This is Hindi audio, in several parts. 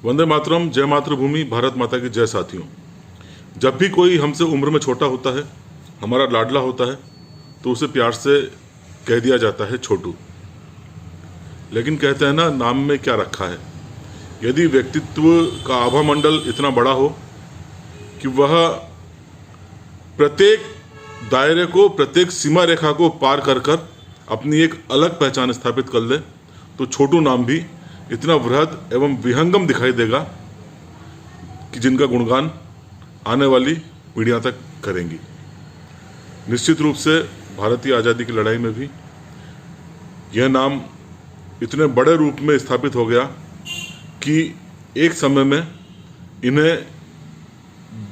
वंदे मातरम, जय मातृभूमि, भारत माता की जय। साथियों, जब भी कोई हमसे उम्र में छोटा होता है, हमारा लाडला होता है, तो उसे प्यार से कह दिया जाता है छोटू। लेकिन कहते हैं ना, नाम में क्या रखा है। यदि व्यक्तित्व का आभा मंडल इतना बड़ा हो कि वह प्रत्येक दायरे को, प्रत्येक सीमा रेखा को पार कर कर अपनी एक अलग पहचान स्थापित कर ले, तो छोटू नाम भी इतना वृहद एवं विहंगम दिखाई देगा कि जिनका गुणगान आने वाली पीढ़ियां तक करेंगी। निश्चित रूप से भारतीय आज़ादी की लड़ाई में भी यह नाम इतने बड़े रूप में स्थापित हो गया कि एक समय में इन्हें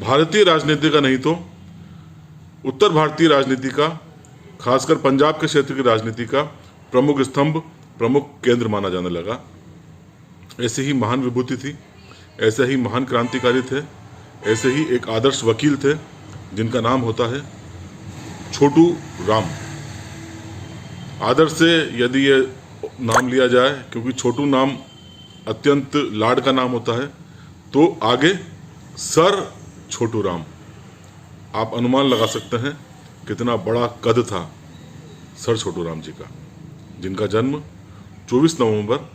भारतीय राजनीति का नहीं तो उत्तर भारतीय राजनीति का, खासकर पंजाब के क्षेत्र की राजनीति का प्रमुख स्तंभ, प्रमुख केंद्र माना जाने लगा। ऐसे ही महान विभूति थी, ऐसे ही महान क्रांतिकारी थे, ऐसे ही एक आदर्श वकील थे जिनका नाम होता है छोटू राम। आदर से यदि ये नाम लिया जाए, क्योंकि छोटू नाम अत्यंत लाड का नाम होता है, तो आगे सर छोटू राम। आप अनुमान लगा सकते हैं कितना बड़ा कद था सर छोटू राम जी का, जिनका जन्म 24 नवंबर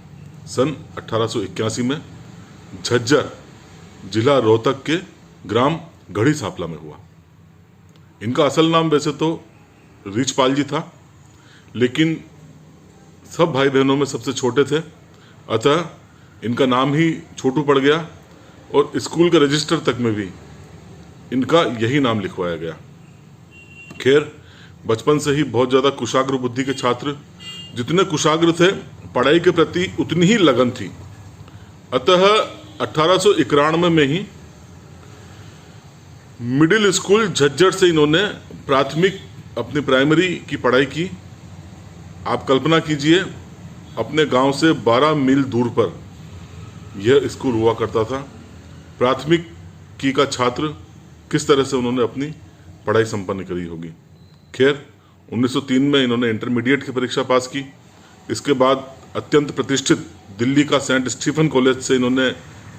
सन 1881 में झज्जर, जिला रोहतक के ग्राम गढ़ी सांपला में हुआ। इनका असल नाम वैसे तो रीछपाल जी था, लेकिन सब भाई बहनों में सबसे छोटे थे, अतः इनका नाम ही छोटू पड़ गया और स्कूल के रजिस्टर तक में भी इनका यही नाम लिखवाया गया। खैर, बचपन से ही बहुत ज़्यादा कुशाग्र बुद्धि के छात्र, जितने कुशाग्र थे पढ़ाई के प्रति उतनी ही लगन थी। अतः 1891 में ही मिडिल स्कूल झज्जर से इन्होंने प्राथमिक अपनी प्राइमरी की पढ़ाई की। आप कल्पना कीजिए, अपने गांव से 12 मील दूर पर यह स्कूल हुआ करता था। प्राथमिक की का छात्र किस तरह से उन्होंने अपनी पढ़ाई संपन्न करी होगी। खैर, 1903 में इन्होंने इंटरमीडिएट की परीक्षा पास की। इसके बाद अत्यंत प्रतिष्ठित दिल्ली का सेंट स्टीफन कॉलेज से इन्होंने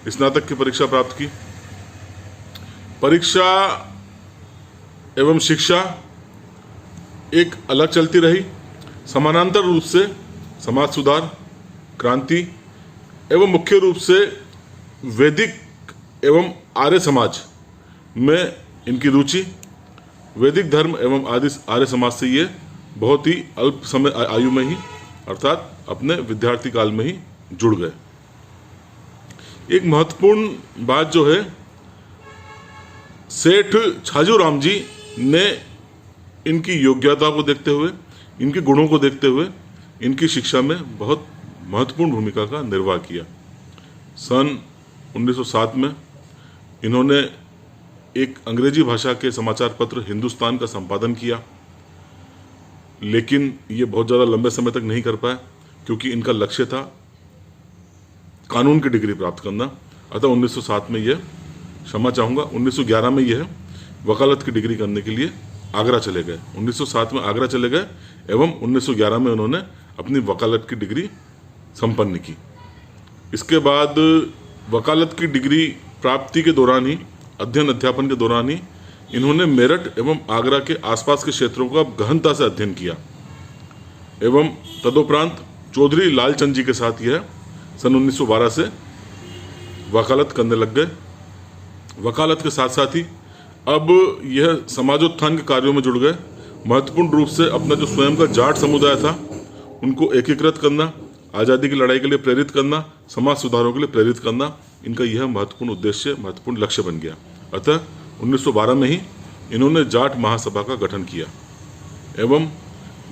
स्नातक की परीक्षा प्राप्त की। परीक्षा एवं शिक्षा एक अलग चलती रही। समानांतर रूप से समाज सुधार, क्रांति एवं मुख्य रूप से वैदिक एवं आर्य समाज में इनकी रुचि। वैदिक धर्म एवं आर्य समाज से ये बहुत ही अल्प समय आयु में ही, अर्थात अपने विद्यार्थी काल में ही जुड़ गए। एक महत्वपूर्ण बात जो है, सेठ छाजूराम जी ने इनकी योग्यता को देखते हुए, इनके गुणों को देखते हुए इनकी शिक्षा में बहुत महत्वपूर्ण भूमिका का निर्वाह किया। सन 1907 में इन्होंने एक अंग्रेजी भाषा के समाचार पत्र हिंदुस्तान का संपादन किया, लेकिन ये बहुत ज़्यादा लंबे समय तक नहीं कर पाए, क्योंकि इनका लक्ष्य था कानून की डिग्री प्राप्त करना। अतः 1907 में यह, क्षमा चाहूँगा, 1911 में यह वकालत की डिग्री करने के लिए आगरा चले गए। 1907 में आगरा चले गए एवं 1911 में उन्होंने अपनी वकालत की डिग्री संपन्न की। इसके बाद वकालत की डिग्री प्राप्ति के दौरान ही, अध्ययन अध्यापन के दौरान ही, इन्होंने मेरठ एवं आगरा के आसपास के क्षेत्रों का गहनता से अध्ययन किया एवं तदुपरांत चौधरी लालचंद जी के साथ यह सन 1912 से वकालत करने लग गए। वकालत के साथ साथ ही अब यह समाजोत्थान के कार्यों में जुड़ गए। महत्वपूर्ण रूप से अपना जो स्वयं का जाट समुदाय था उनको एकीकृत करना, आज़ादी की लड़ाई के लिए प्रेरित करना, समाज सुधारों के लिए प्रेरित करना, इनका यह महत्वपूर्ण उद्देश्य, महत्वपूर्ण लक्ष्य बन गया। अतः 1912 में ही इन्होंने जाट महासभा का गठन किया एवं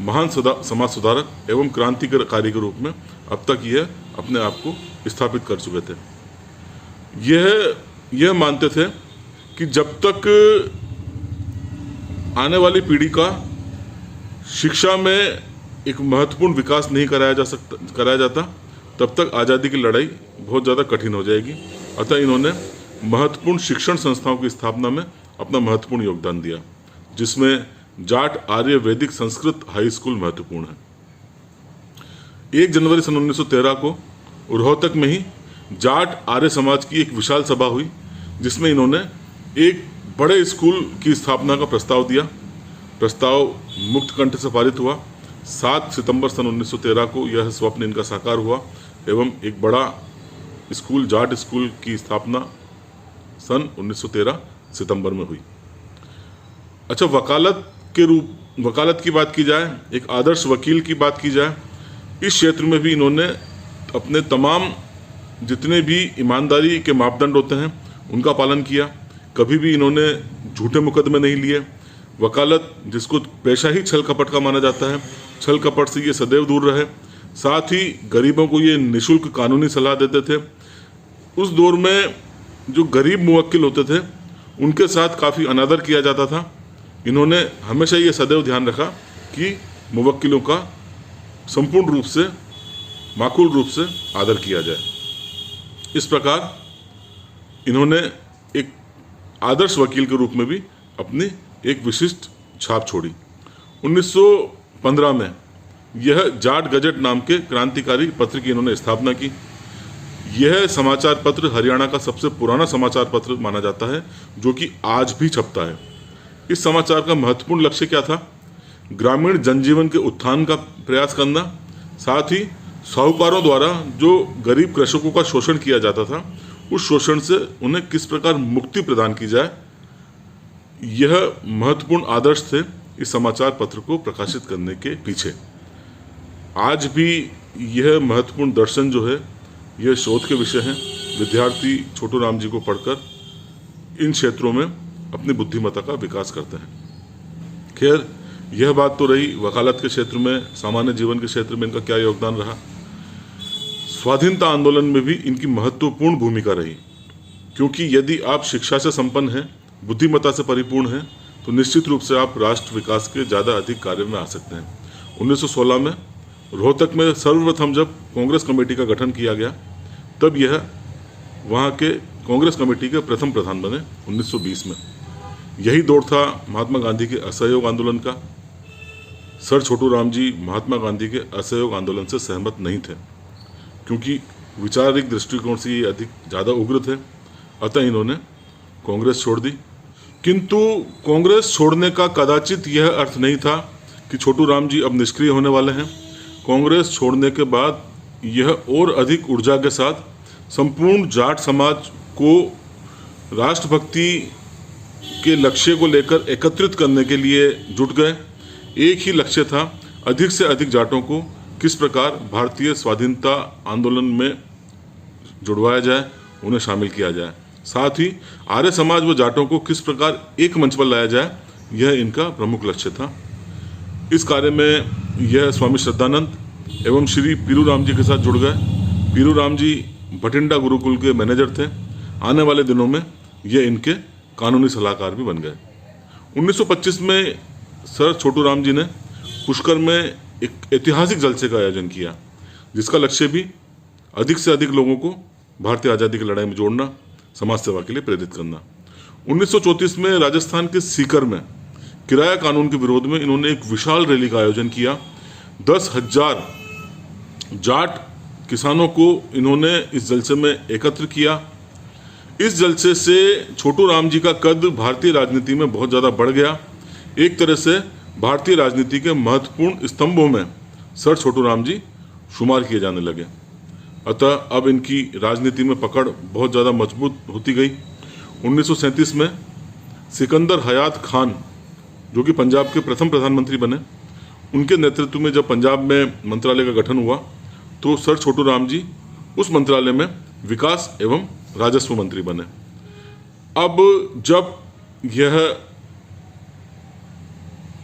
महान समाज सुधारक एवं क्रांतिकारी के रूप में अब तक यह अपने आप को स्थापित कर चुके थे। यह मानते थे कि जब तक आने वाली पीढ़ी का शिक्षा में एक महत्वपूर्ण विकास नहीं कराया जाता, तब तक आज़ादी की लड़ाई बहुत ज़्यादा कठिन हो जाएगी। अतः इन्होंने महत्वपूर्ण शिक्षण संस्थाओं की स्थापना में अपना महत्वपूर्ण योगदान दिया, जिसमें जाट आर्य वैदिक संस्कृत हाई स्कूल महत्वपूर्ण है। 1 जनवरी सन 1913 को रोहतक में ही जाट आर्य समाज की एक विशाल सभा हुई, जिसमें इन्होंने एक बड़े स्कूल की स्थापना का प्रस्ताव दिया। प्रस्ताव मुक्त कंठ से पारित हुआ। 7 सितंबर सन 1913 को यह स्वप्न इनका साकार हुआ एवं एक बड़ा स्कूल, जाट स्कूल की स्थापना सन 1913 सितंबर में हुई। अच्छा, वकालत की बात की जाए, एक आदर्श वकील की बात की जाए, इस क्षेत्र में भी इन्होंने अपने तमाम जितने भी ईमानदारी के मापदंड होते हैं उनका पालन किया। कभी भी इन्होंने झूठे मुकदमे नहीं लिए। वकालत, जिसको पेशा ही छल कपट का माना जाता है, छल कपट से ये सदैव दूर रहे। साथ ही गरीबों को ये निःशुल्क कानूनी सलाह देते थे। उस दौर में जो गरीब मुवक्किल होते थे उनके साथ काफ़ी अनादर किया जाता था। इन्होंने हमेशा ये सदैव ध्यान रखा कि मुवक्किलों का संपूर्ण रूप से, माकूल रूप से आदर किया जाए। इस प्रकार इन्होंने एक आदर्श वकील के रूप में भी अपनी एक विशिष्ट छाप छोड़ी। 1915 में यह जाट गजट नाम के क्रांतिकारी पत्र की इन्होंने स्थापना की। यह समाचार पत्र हरियाणा का सबसे पुराना समाचार पत्र माना जाता है, जो कि आज भी छपता है। इस समाचार का महत्वपूर्ण लक्ष्य क्या था? ग्रामीण जनजीवन के उत्थान का प्रयास करना, साथ ही साहूकारों द्वारा जो गरीब कृषकों का शोषण किया जाता था, उस शोषण से उन्हें किस प्रकार मुक्ति प्रदान की जाए, यह महत्वपूर्ण आदर्श थे इस समाचार पत्र को प्रकाशित करने के पीछे। आज भी यह महत्वपूर्ण दर्शन जो है, यह शोध के विषय हैं। विद्यार्थी छोटू राम जी को पढ़कर इन क्षेत्रों में अपनी बुद्धिमत्ता का विकास करते हैं। खैर, यह बात तो रही वकालत के क्षेत्र में, सामान्य जीवन के क्षेत्र में इनका क्या योगदान रहा। स्वाधीनता आंदोलन में भी इनकी महत्वपूर्ण भूमिका रही, क्योंकि यदि आप शिक्षा से संपन्न हैं, बुद्धिमत्ता से परिपूर्ण हैं, तो निश्चित रूप से आप राष्ट्र विकास के ज़्यादा अधिक कार्य में आ सकते हैं। 1916 में रोहतक में सर्वप्रथम जब कांग्रेस कमेटी का गठन किया गया, तब यह वहाँ के कांग्रेस कमेटी के प्रथम प्रधान बने 1920 में। यही दौर था महात्मा गांधी के असहयोग आंदोलन का। सर छोटू राम जी महात्मा गांधी के असहयोग आंदोलन से सहमत नहीं थे, क्योंकि वैचारिक दृष्टिकोण से ये अधिक ज़्यादा उग्र थे। अतः इन्होंने कांग्रेस छोड़ दी। किंतु कांग्रेस छोड़ने का कदाचित यह अर्थ नहीं था कि छोटू राम जी अब निष्क्रिय होने वाले हैं। कांग्रेस छोड़ने के बाद यह और अधिक ऊर्जा के साथ संपूर्ण जाट समाज को राष्ट्रभक्ति के लक्ष्य को लेकर एकत्रित करने के लिए जुट गए। एक ही लक्ष्य था, अधिक से अधिक जाटों को किस प्रकार भारतीय स्वाधीनता आंदोलन में जुड़वाया जाए, उन्हें शामिल किया जाए। साथ ही आर्य समाज व जाटों को किस प्रकार एक मंच पर लाया जाए, यह इनका प्रमुख लक्ष्य था। इस कार्य में यह स्वामी श्रद्धानंद एवं श्री पीरू राम जी के साथ जुड़ गए। पीरू राम जी भटिंडा गुरुकुल के मैनेजर थे। आने वाले दिनों में यह इनके कानूनी सलाहकार भी बन गए। 1925 में सर छोटू राम जी ने पुष्कर में एक ऐतिहासिक जलसे का आयोजन किया, जिसका लक्ष्य भी अधिक से अधिक लोगों को भारतीय आज़ादी की लड़ाई में जोड़ना, समाज सेवा के लिए प्रेरित करना। 1934 में राजस्थान के सीकर में किराया कानून के विरोध में इन्होंने एक विशाल रैली का आयोजन किया। 10,000 जाट किसानों को इन्होंने इस जलसे में एकत्र किया। इस जलसे से छोटू राम जी का कद भारतीय राजनीति में बहुत ज़्यादा बढ़ गया। एक तरह से भारतीय राजनीति के महत्वपूर्ण स्तंभों में सर छोटू राम जी शुमार किए जाने लगे। अतः अब इनकी राजनीति में पकड़ बहुत ज़्यादा मजबूत होती गई। 1937 में सिकंदर हयात खान, जो कि पंजाब के प्रथम प्रधानमंत्री बने, उनके नेतृत्व में जब पंजाब में मंत्रालय का गठन हुआ, तो सर छोटू राम जी उस मंत्रालय में विकास एवं राजस्व मंत्री बने। अब जब यह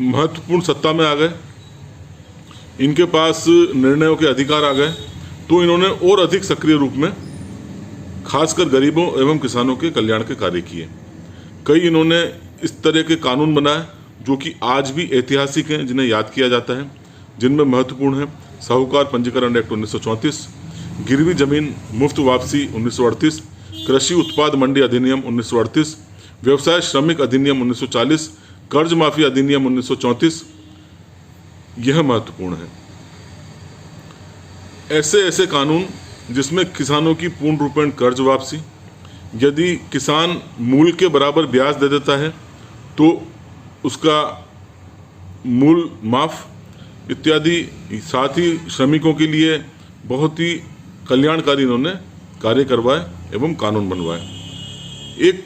महत्वपूर्ण सत्ता में आ गए, इनके पास निर्णयों के अधिकार आ गए, तो इन्होंने और अधिक सक्रिय रूप में खासकर गरीबों एवं किसानों के कल्याण के कार्य किए। कई इन्होंने इस तरह के कानून बनाए जो कि आज भी ऐतिहासिक हैं, जिन्हें याद किया जाता है। जिनमें महत्वपूर्ण है साहूकार पंजीकरण एक्ट 1934, गिरवी जमीन मुफ्त वापसी 1938, कृषि उत्पाद मंडी अधिनियम 1938, व्यवसाय श्रमिक अधिनियम 1940, कर्ज माफी अधिनियम 1934। यह महत्वपूर्ण है। ऐसे ऐसे कानून जिसमें किसानों की पूर्ण रूपेण कर्ज वापसी, यदि किसान मूल के बराबर ब्याज दे देता है तो उसका मूल माफ इत्यादि। साथ ही श्रमिकों के लिए बहुत ही कल्याणकारी इन्होंने कार्य करवाए एवं कानून बनवाए। एक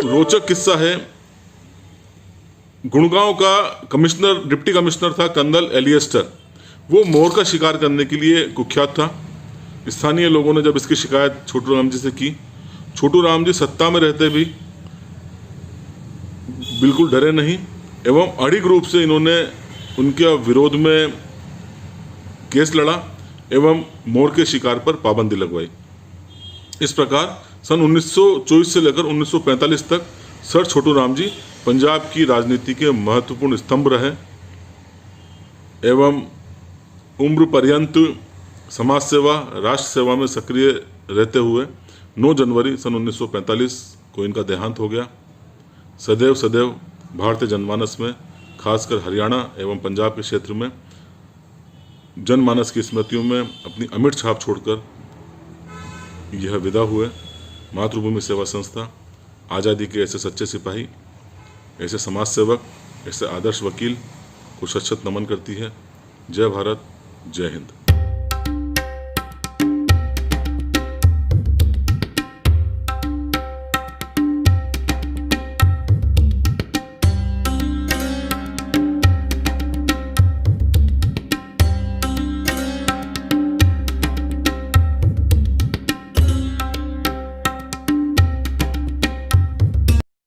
रोचक किस्सा है, गुड़गांव का कमिश्नर, डिप्टी कमिश्नर था कर्नल एलियस्टर। वो मोर का शिकार करने के लिए कुख्यात था। स्थानीय लोगों ने जब इसकी शिकायत छोटू राम जी से की, छोटू राम जी सत्ता में रहते भी बिल्कुल डरे नहीं एवं अड़िग रूप से इन्होंने उनके विरोध में केस लड़ा एवं मोर के शिकार पर पाबंदी लगवाई। इस प्रकार सन 1924 से लेकर 1945 तक सर छोटू राम जी पंजाब की राजनीति के महत्वपूर्ण स्तंभ रहे एवं उम्र पर्यंत समाज सेवा, राष्ट्र सेवा में सक्रिय रहते हुए 9 जनवरी सन 1945 को इनका देहांत हो गया। सदैव सदैव भारतीय जनमानस में, खासकर हरियाणा एवं पंजाब के क्षेत्र में जनमानस की स्मृतियों में अपनी अमिट छाप छोड़कर यह विदा हुए। मातृभूमि सेवा संस्था आज़ादी के ऐसे सच्चे सिपाही, ऐसे समाज सेवक, ऐसे आदर्श वकील को शत-शत नमन करती है। जय भारत, जय हिंद।